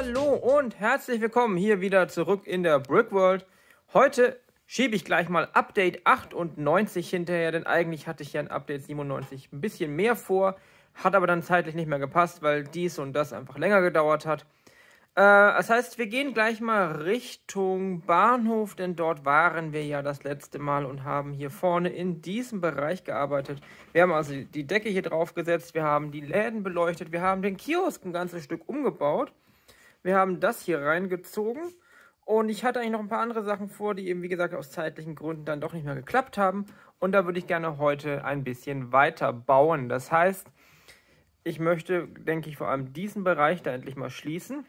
Hallo und herzlich willkommen hier wieder zurück in der Brickworld. Heute schiebe ich gleich mal Update 98 hinterher, denn eigentlich hatte ich ja ein Update 97 ein bisschen mehr vor, hat aber dann zeitlich nicht mehr gepasst, weil dies und das einfach länger gedauert hat. Das heißt, wir gehen gleich mal Richtung Bahnhof, denn dort waren wir ja das letzte Mal und haben hier vorne in diesem Bereich gearbeitet. Wir haben also die Decke hier drauf gesetzt, wir haben die Läden beleuchtet, wir haben den Kiosk ein ganzes Stück umgebaut. Wir haben das hier reingezogen und ich hatte eigentlich noch ein paar andere Sachen vor, die eben, wie gesagt, aus zeitlichen Gründen dann doch nicht mehr geklappt haben. Und da würde ich gerne heute ein bisschen weiter bauen. Das heißt, ich möchte, denke ich, vor allem diesen Bereich da endlich mal schließen.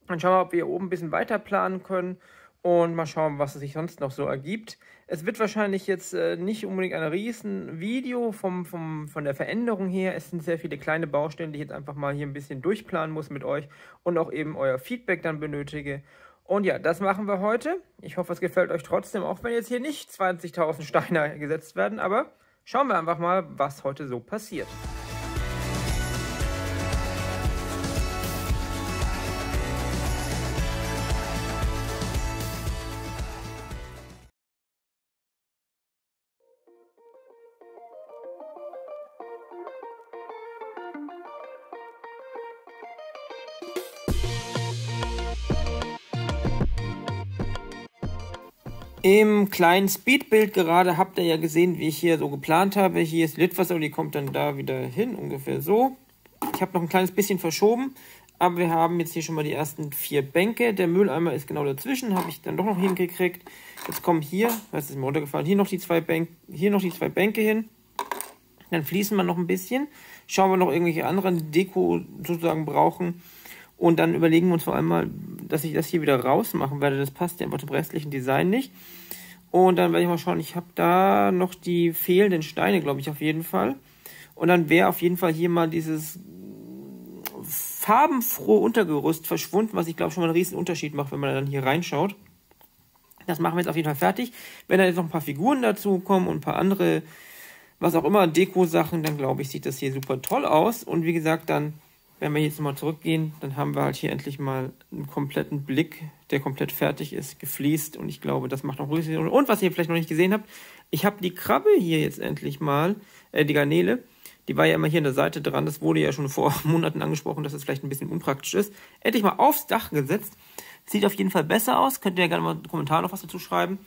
Dann schauen wir, ob wir hier oben ein bisschen weiter planen können und mal schauen, was sich sonst noch so ergibt. Es wird wahrscheinlich jetzt nicht unbedingt ein riesen Video von der Veränderung her. Es sind sehr viele kleine Baustellen, die ich jetzt einfach mal hier ein bisschen durchplanen muss mit euch und auch eben euer Feedback dann benötige. Und ja, das machen wir heute. Ich hoffe, es gefällt euch trotzdem, auch wenn jetzt hier nicht 20.000 Steine gesetzt werden. Aber schauen wir einfach mal, was heute so passiert. Im kleinen Speedbild gerade habt ihr ja gesehen, wie ich hier so geplant habe. Hier ist Litwasser und die kommt dann da wieder hin, ungefähr so. Ich habe noch ein kleines bisschen verschoben, aber wir haben jetzt hier schon mal die ersten 4 Bänke. Der Mülleimer ist genau dazwischen, habe ich dann doch noch hingekriegt. Jetzt kommen hier, was ist mir runtergefallen, hier noch die 2 Bänke hin. Dann fließen wir noch ein bisschen. Schauen wir noch irgendwelche anderen Deko sozusagen brauchen. Und dann überlegen wir uns vor allem mal, dass ich das hier wieder rausmachen werde. Das passt ja einfach zum restlichen Design nicht. Und dann werde ich mal schauen, ich habe da noch die fehlenden Steine, glaube ich, auf jeden Fall. Und dann wäre auf jeden Fall hier mal dieses farbenfrohe Untergerüst verschwunden, was ich glaube schon mal einen riesen Unterschied macht, wenn man dann hier reinschaut. Das machen wir jetzt auf jeden Fall fertig. Wenn da jetzt noch ein paar Figuren dazu kommen und ein paar andere, was auch immer, Deko-Sachen, dann glaube ich, sieht das hier super toll aus. Und wie gesagt, dann, wenn wir jetzt nochmal zurückgehen, dann haben wir halt hier endlich mal einen kompletten Blick, der komplett fertig ist, gefliest. Und ich glaube, das macht noch richtig. Und was ihr vielleicht noch nicht gesehen habt, ich habe die Krabbe hier jetzt endlich mal, die Garnele, die war ja immer hier an der Seite dran. Das wurde ja schon vor Monaten angesprochen, dass es vielleicht ein bisschen unpraktisch ist. Endlich mal aufs Dach gesetzt. Sieht auf jeden Fall besser aus. Könnt ihr ja gerne mal einen Kommentar noch was dazu schreiben.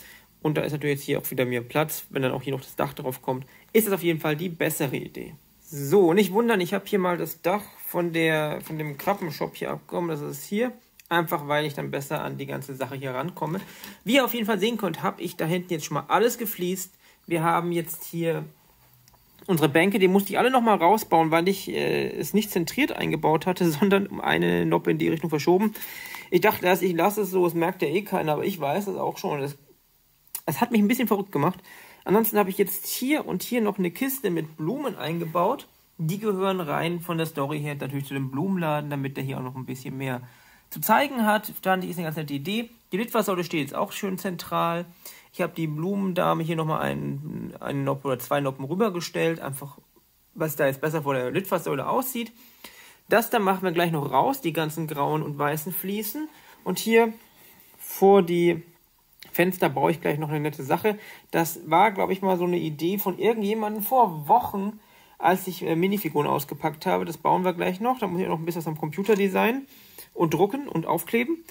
Und da ist natürlich jetzt hier auch wieder mehr Platz. Wenn dann auch hier noch das Dach drauf kommt, ist das auf jeden Fall die bessere Idee. So, nicht wundern, ich habe hier mal das Dach von dem Krabbenshop hier abgenommen. Das ist hier. Einfach, weil ich dann besser an die ganze Sache hier rankomme. Wie ihr auf jeden Fall sehen könnt, habe ich da hinten jetzt schon mal alles gefliest. Wir haben jetzt hier unsere Bänke, die musste ich alle nochmal rausbauen, weil ich es nicht zentriert eingebaut hatte, sondern um eine Noppe in die Richtung verschoben. Ich dachte erst, ich lasse es so, es merkt ja eh keiner, aber ich weiß es auch schon. Es hat mich ein bisschen verrückt gemacht. Ansonsten habe ich jetzt hier und hier noch eine Kiste mit Blumen eingebaut. Die gehören rein von der Story her natürlich zu dem Blumenladen, damit der hier auch noch ein bisschen mehr zu zeigen hat. Fand ich, ist eine ganz nette Idee. Die Litfaßsäule steht jetzt auch schön zentral. Ich habe die Blumendame hier nochmal eine Noppe oder 2 Noppen rübergestellt. Einfach, was da jetzt besser vor der Litfaßsäule aussieht. Das da machen wir gleich noch raus, die ganzen grauen und weißen Fliesen. Und hier vor die Fenster baue ich gleich noch eine nette Sache. Das war, glaube ich, mal so eine Idee von irgendjemandem vor Wochen, als ich Minifiguren ausgepackt habe. Das bauen wir gleich noch. Da muss ich noch ein bisschen was am Computer designen und drucken und aufkleben.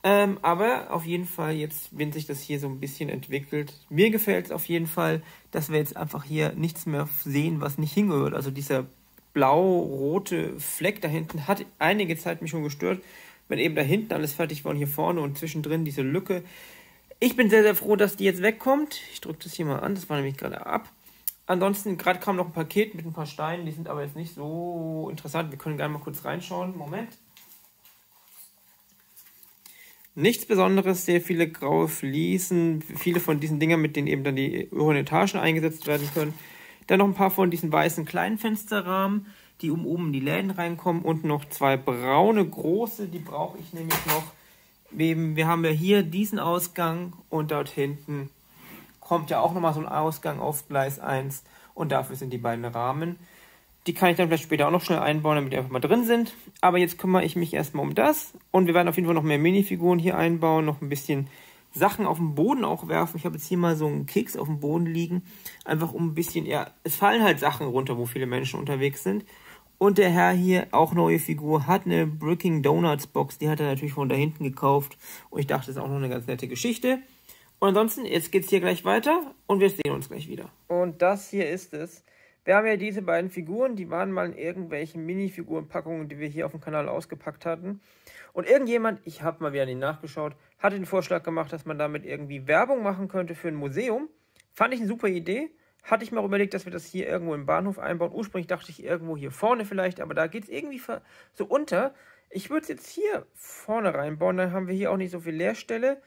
Aber auf jeden Fall jetzt, wenn sich das hier so ein bisschen entwickelt, mir gefällt es auf jeden Fall, dass wir jetzt einfach hier nichts mehr sehen, was nicht hingehört. Also dieser blau-rote Fleck da hinten hat einige Zeit mich schon gestört, wenn eben da hinten alles fertig war und hier vorne und zwischendrin diese Lücke. Ich bin sehr, sehr froh, dass die jetzt wegkommt. Ich drücke das hier mal an, das war nämlich gerade ab. Ansonsten, gerade kam noch ein Paket mit ein paar Steinen, die sind aber jetzt nicht so interessant. Wir können gerne mal kurz reinschauen. Moment. Nichts Besonderes, sehr viele graue Fliesen, viele von diesen Dingern, mit denen eben dann die oberen Etagen eingesetzt werden können. Dann noch ein paar von diesen weißen kleinen Fensterrahmen, die oben in die Läden reinkommen und noch 2 braune große, die brauche ich nämlich noch. Wir haben ja hier diesen Ausgang und dort hinten kommt ja auch nochmal so ein Ausgang auf Gleis 1 und dafür sind die beiden Rahmen. Die kann ich dann vielleicht später auch noch schnell einbauen, damit die einfach mal drin sind. Aber jetzt kümmere ich mich erstmal um das. Und wir werden auf jeden Fall noch mehr Minifiguren hier einbauen, noch ein bisschen Sachen auf den Boden auch werfen. Ich habe jetzt hier mal so einen Keks auf dem Boden liegen. Einfach um ein bisschen, ja, es fallen halt Sachen runter, wo viele Menschen unterwegs sind. Und der Herr hier, auch neue Figur, hat eine Bricking Donuts Box. Die hat er natürlich von da hinten gekauft. Und ich dachte, das ist auch noch eine ganz nette Geschichte. Und ansonsten, jetzt geht es hier gleich weiter und wir sehen uns gleich wieder. Und das hier ist es. Wir haben ja diese beiden Figuren, die waren mal in irgendwelchen Minifigurenpackungen, die wir hier auf dem Kanal ausgepackt hatten. Und irgendjemand, ich habe mal wieder nachgeschaut, hat den Vorschlag gemacht, dass man damit irgendwie Werbung machen könnte für ein Museum. Fand ich eine super Idee. Hatte ich mal überlegt, dass wir das hier irgendwo im Bahnhof einbauen. Ursprünglich dachte ich irgendwo hier vorne vielleicht, aber da geht es irgendwie so unter. Ich würde es jetzt hier vorne reinbauen, dann haben wir hier auch nicht so viel Leerstelle.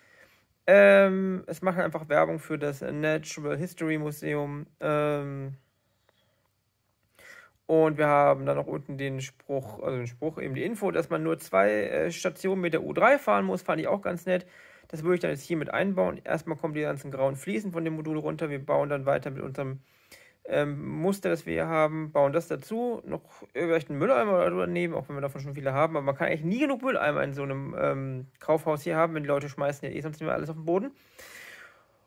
Es machen einfach Werbung für das Natural History Museum. Und wir haben dann noch unten den Spruch, eben die Info, dass man nur 2 Stationen mit der U3 fahren muss. Fand ich auch ganz nett. Das würde ich dann jetzt hier mit einbauen. Erstmal kommen die ganzen grauen Fliesen von dem Modul runter. Wir bauen dann weiter mit unserem Muster, das wir hier haben, bauen das dazu. Noch vielleicht einen Mülleimer daneben, auch wenn wir davon schon viele haben. Aber man kann eigentlich nie genug Mülleimer in so einem Kaufhaus hier haben, wenn die Leute schmeißen ja sonst immer alles auf den Boden.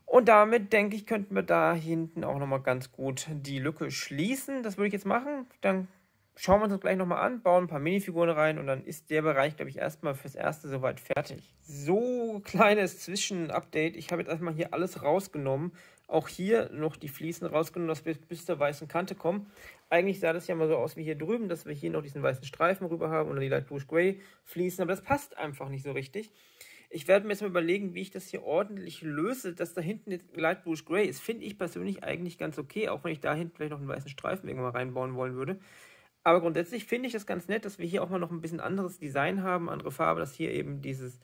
Und damit, denke ich, könnten wir da hinten auch nochmal ganz gut die Lücke schließen. Das würde ich jetzt machen. Dann schauen wir uns das gleich nochmal an, bauen ein paar Minifiguren rein und dann ist der Bereich, glaube ich, erstmal fürs Erste soweit fertig. So, kleines Zwischenupdate. Ich habe jetzt erstmal hier alles rausgenommen. Auch hier noch die Fliesen rausgenommen, dass wir bis zur weißen Kante kommen. Eigentlich sah das ja mal so aus wie hier drüben, dass wir hier noch diesen weißen Streifen rüber haben oder die Light Bluish Grey Fliesen, aber das passt einfach nicht so richtig. Ich werde mir jetzt mal überlegen, wie ich das hier ordentlich löse, dass da hinten jetzt Light Bluish Grey ist. Finde ich persönlich eigentlich ganz okay, auch wenn ich da hinten vielleicht noch einen weißen Streifen irgendwann mal reinbauen wollen würde. Aber grundsätzlich finde ich das ganz nett, dass wir hier auch mal noch ein bisschen anderes Design haben, andere Farbe, dass hier eben dieses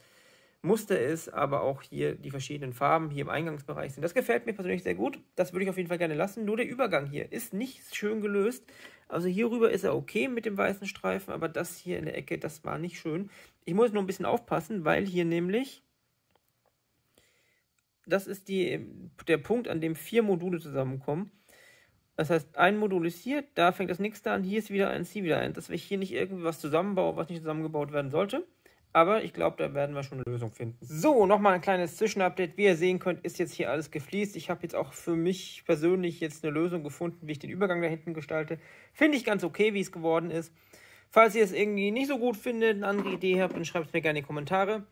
Muster ist, aber auch hier die verschiedenen Farben hier im Eingangsbereich sind. Das gefällt mir persönlich sehr gut. Das würde ich auf jeden Fall gerne lassen. Nur der Übergang hier ist nicht schön gelöst. Also hier rüber ist er okay mit dem weißen Streifen, aber das hier in der Ecke, das war nicht schön. Ich muss nur ein bisschen aufpassen, weil hier nämlich, das ist der Punkt, an dem 4 Module zusammenkommen. Das heißt, ein Modul ist hier, da fängt das nächste an, hier ist wieder eins, hier wieder eins. Dass ich hier nicht irgendwie was zusammenbaue, was nicht zusammengebaut werden sollte. Aber ich glaube, da werden wir schon eine Lösung finden. So, nochmal ein kleines Zwischenupdate. Wie ihr sehen könnt, ist jetzt hier alles gefliest. Ich habe jetzt auch für mich persönlich jetzt eine Lösung gefunden, wie ich den Übergang da hinten gestalte. Finde ich ganz okay, wie es geworden ist. Falls ihr es irgendwie nicht so gut findet, eine andere Idee habt, dann schreibt es mir gerne in die Kommentare.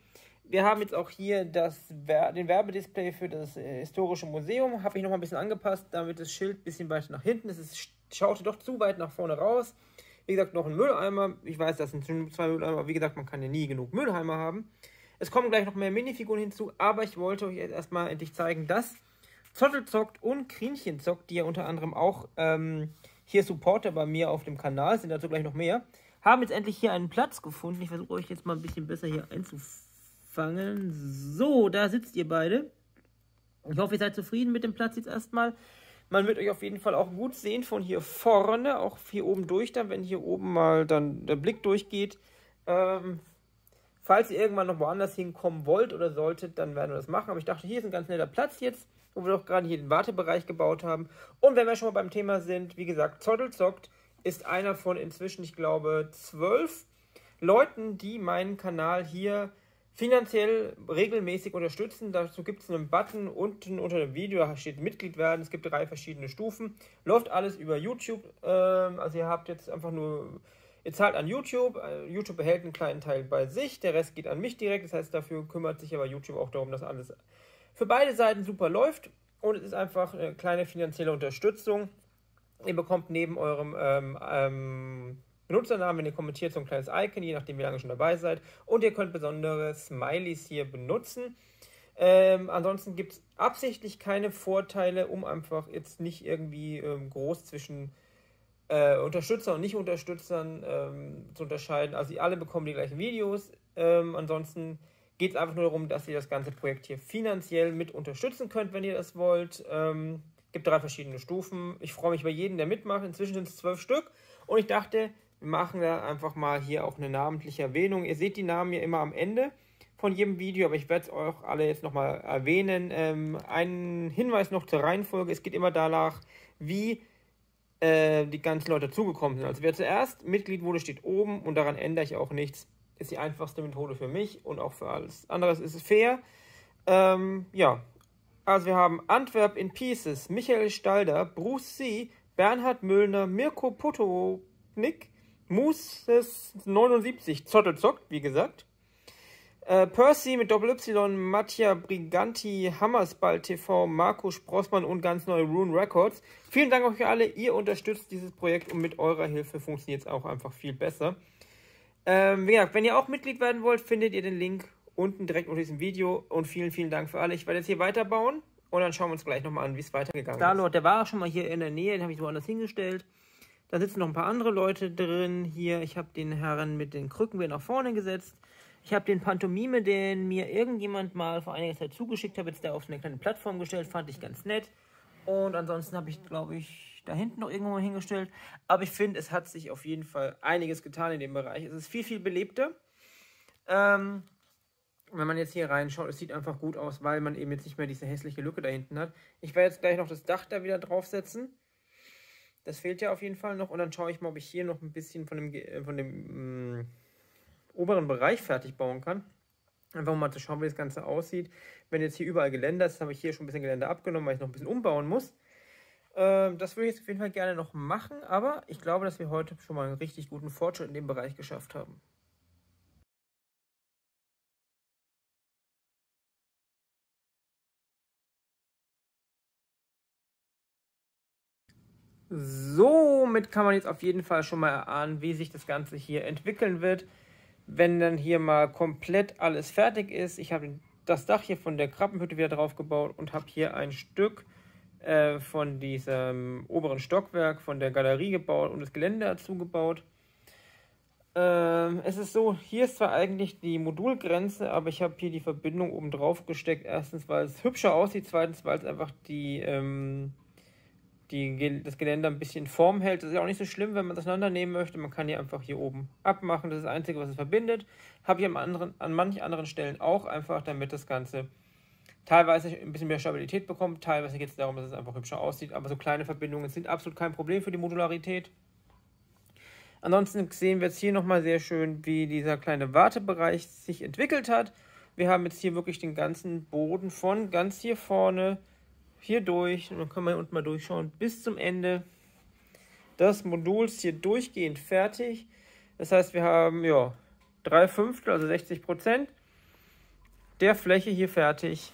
Wir haben jetzt auch hier den Werbedisplay für das Historische Museum. Habe ich nochmal ein bisschen angepasst, damit das Schild ein bisschen weiter nach hinten ist. Es schaute doch zu weit nach vorne raus. Wie gesagt, noch ein Mülleimer. Ich weiß, das sind 2 Mülleimer, aber wie gesagt, man kann ja nie genug Mülleimer haben. Es kommen gleich noch mehr Minifiguren hinzu, aber ich wollte euch jetzt erstmal endlich zeigen, dass Zottelzockt und Krienchenzockt, die ja unter anderem auch hier Supporter bei mir auf dem Kanal sind, dazu gleich noch mehr, haben jetzt endlich hier einen Platz gefunden. Ich versuche euch jetzt mal ein bisschen besser hier einzufangen. So, da sitzt ihr beide. Ich hoffe, ihr seid zufrieden mit dem Platz jetzt erstmal. Man wird euch auf jeden Fall auch gut sehen von hier vorne, auch hier oben durch dann, wenn hier oben mal dann der Blick durchgeht. Falls ihr irgendwann noch woanders hinkommen wollt oder solltet, dann werden wir das machen. Aber ich dachte, hier ist ein ganz netter Platz jetzt, wo wir doch gerade hier den Wartebereich gebaut haben. Und wenn wir schon mal beim Thema sind, wie gesagt, Zottelzockt ist einer von inzwischen, ich glaube, 12 Leuten, die meinen Kanal hier finanziell regelmäßig unterstützen. Dazu gibt es einen Button unten unter dem Video, da steht Mitglied werden. Es gibt 3 verschiedene Stufen. Läuft alles über YouTube. Also ihr habt jetzt einfach nur, ihr zahlt an YouTube. YouTube behält einen kleinen Teil bei sich. Der Rest geht an mich direkt. Das heißt, dafür kümmert sich aber YouTube auch darum, dass alles für beide Seiten super läuft. Und es ist einfach eine kleine finanzielle Unterstützung. Ihr bekommt neben eurem Benutzernamen, wenn ihr kommentiert, so ein kleines Icon, je nachdem wie lange ihr schon dabei seid. Und ihr könnt besondere Smileys hier benutzen. Ansonsten gibt es absichtlich keine Vorteile, um einfach jetzt nicht irgendwie groß zwischen Unterstützern und Nicht-Unterstützern zu unterscheiden. Also alle bekommen die gleichen Videos. Ansonsten geht es einfach nur darum, dass ihr das ganze Projekt hier finanziell mit unterstützen könnt, wenn ihr das wollt. Gibt 3 verschiedene Stufen. Ich freue mich über jeden, der mitmacht. Inzwischen sind es 12 Stück. Und ich dachte, wir machen da einfach mal hier auch eine namentliche Erwähnung. Ihr seht die Namen ja immer am Ende von jedem Video, aber ich werde es euch alle jetzt nochmal erwähnen. Ein Hinweis noch zur Reihenfolge. Es geht immer danach, wie die ganzen Leute dazugekommen sind. Also wer zuerst Mitglied wurde, steht oben und daran ändere ich auch nichts. Ist die einfachste Methode für mich und auch für alles. Anderes ist es fair. Ja, also wir haben Antwerp in Pieces, Michael Stalder, Bruce C., Bernhard Müllner, Mirko Potownik, Muses79, Zottelzockt, wie gesagt. Percy mit Doppel-Y, Mattia Briganti, Hammersball TV, Marco Sprossmann und ganz neue Rune Records. Vielen Dank euch alle, ihr unterstützt dieses Projekt und mit eurer Hilfe funktioniert es auch einfach viel besser. Wie gesagt, wenn ihr auch Mitglied werden wollt, findet ihr den Link unten direkt unter diesem Video und vielen, vielen Dank für alle. Ich werde jetzt hier weiterbauen und dann schauen wir uns gleich nochmal an, wie es weitergegangen ist. Star-Lord, der war schon mal hier in der Nähe, den habe ich woanders hingestellt. Da sitzen noch ein paar andere Leute drin. Hier, ich habe den Herren mit den Krücken wieder nach vorne gesetzt. Ich habe den Pantomime, den mir irgendjemand mal vor einiger Zeit zugeschickt hat, jetzt da auf eine kleine Plattform gestellt, fand ich ganz nett. Und ansonsten habe ich, glaube ich, da hinten noch irgendwo mal hingestellt. Aber ich finde, es hat sich auf jeden Fall einiges getan in dem Bereich. Es ist viel, viel belebter. Wenn man jetzt hier reinschaut, es sieht einfach gut aus, weil man eben jetzt nicht mehr diese hässliche Lücke da hinten hat. Ich werde jetzt gleich noch das Dach da wieder draufsetzen. Das fehlt ja auf jeden Fall noch. Und dann schaue ich mal, ob ich hier noch ein bisschen von dem oberen Bereich fertig bauen kann. Einfach um mal zu schauen, wie das Ganze aussieht. Wenn jetzt hier überall Geländer ist, habe ich hier schon ein bisschen Geländer abgenommen, weil ich noch ein bisschen umbauen muss. Das würde ich jetzt auf jeden Fall gerne noch machen, aber ich glaube, dass wir heute schon mal einen richtig guten Fortschritt in dem Bereich geschafft haben. Somit kann man jetzt auf jeden Fall schon mal erahnen, wie sich das Ganze hier entwickeln wird, wenn dann hier mal komplett alles fertig ist. Ich habe das Dach hier von der Krabbenhütte wieder drauf gebaut und habe hier ein Stück von diesem oberen Stockwerk von der Galerie gebaut und das Gelände dazu gebaut. Es ist so, hier ist zwar eigentlich die Modulgrenze, aber ich habe hier die Verbindung oben drauf gesteckt. Erstens, weil es hübscher aussieht, zweitens, weil es einfach das Geländer ein bisschen in Form hält. Das ist ja auch nicht so schlimm, wenn man das auseinandernehmen möchte. Man kann hier einfach hier oben abmachen. Das ist das Einzige, was es verbindet. Habe ich an manchen anderen Stellen auch einfach, damit das Ganze teilweise ein bisschen mehr Stabilität bekommt. Teilweise geht es darum, dass es einfach hübscher aussieht. Aber so kleine Verbindungen sind absolut kein Problem für die Modularität. Ansonsten sehen wir jetzt hier nochmal sehr schön, wie dieser kleine Wartebereich sich entwickelt hat. Wir haben jetzt hier wirklich den ganzen Boden von ganz hier vorne hier durch, und dann können wir hier unten mal durchschauen, bis zum Ende des Moduls hier durchgehend fertig. Das heißt, wir haben ja 3/5, also 60% der Fläche hier fertig.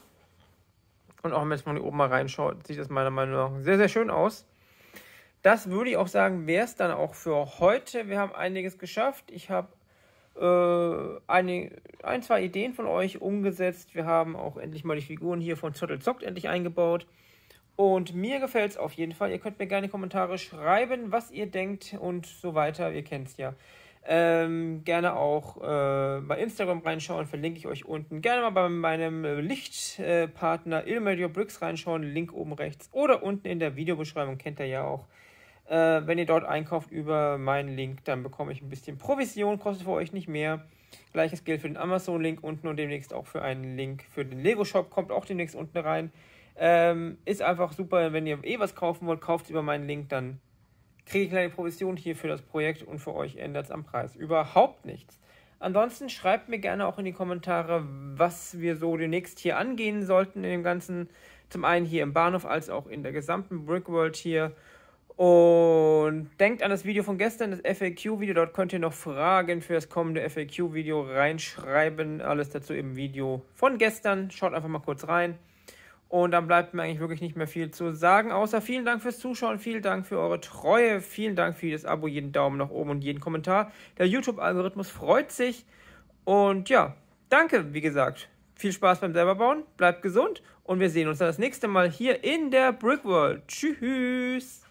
Und auch wenn man hier oben mal reinschaut, sieht das meiner Meinung nach sehr, sehr schön aus. Das würde ich auch sagen, wäre es dann auch für heute. Wir haben einiges geschafft. Ich habe ein, zwei Ideen von euch umgesetzt. Wir haben auch endlich mal die Figuren hier von Zottelzockt endlich eingebaut. Und mir gefällt es auf jeden Fall. Ihr könnt mir gerne in die Kommentare schreiben, was ihr denkt und so weiter. Ihr kennt es ja. Gerne auch bei Instagram reinschauen, verlinke ich euch unten. Gerne mal bei meinem Lichtpartner Ilmedio Bricks reinschauen, Link oben rechts oder unten in der Videobeschreibung, kennt ihr ja auch. Wenn ihr dort einkauft über meinen Link, dann bekomme ich ein bisschen Provision, kostet für euch nicht mehr. Gleiches gilt für den Amazon-Link unten und demnächst auch für einen Link für den Lego-Shop, kommt auch demnächst unten rein. Ist einfach super, wenn ihr was kaufen wollt, kauft über meinen Link, dann kriege ich eine kleine Provision hier für das Projekt und für euch ändert es am Preis überhaupt nichts. Ansonsten schreibt mir gerne auch in die Kommentare, was wir so demnächst hier angehen sollten in dem Ganzen. Zum einen hier im Bahnhof, als auch in der gesamten Brickworld hier. Und denkt an das Video von gestern, das FAQ-Video. Dort könnt ihr noch Fragen für das kommende FAQ-Video reinschreiben. Alles dazu im Video von gestern. Schaut einfach mal kurz rein. Und dann bleibt mir eigentlich wirklich nicht mehr viel zu sagen, außer vielen Dank fürs Zuschauen, vielen Dank für eure Treue, vielen Dank für jedes Abo, jeden Daumen nach oben und jeden Kommentar. Der YouTube-Algorithmus freut sich. Und ja, danke, wie gesagt. Viel Spaß beim selberbauen, bleibt gesund und wir sehen uns dann das nächste Mal hier in der Brickworld. Tschüss!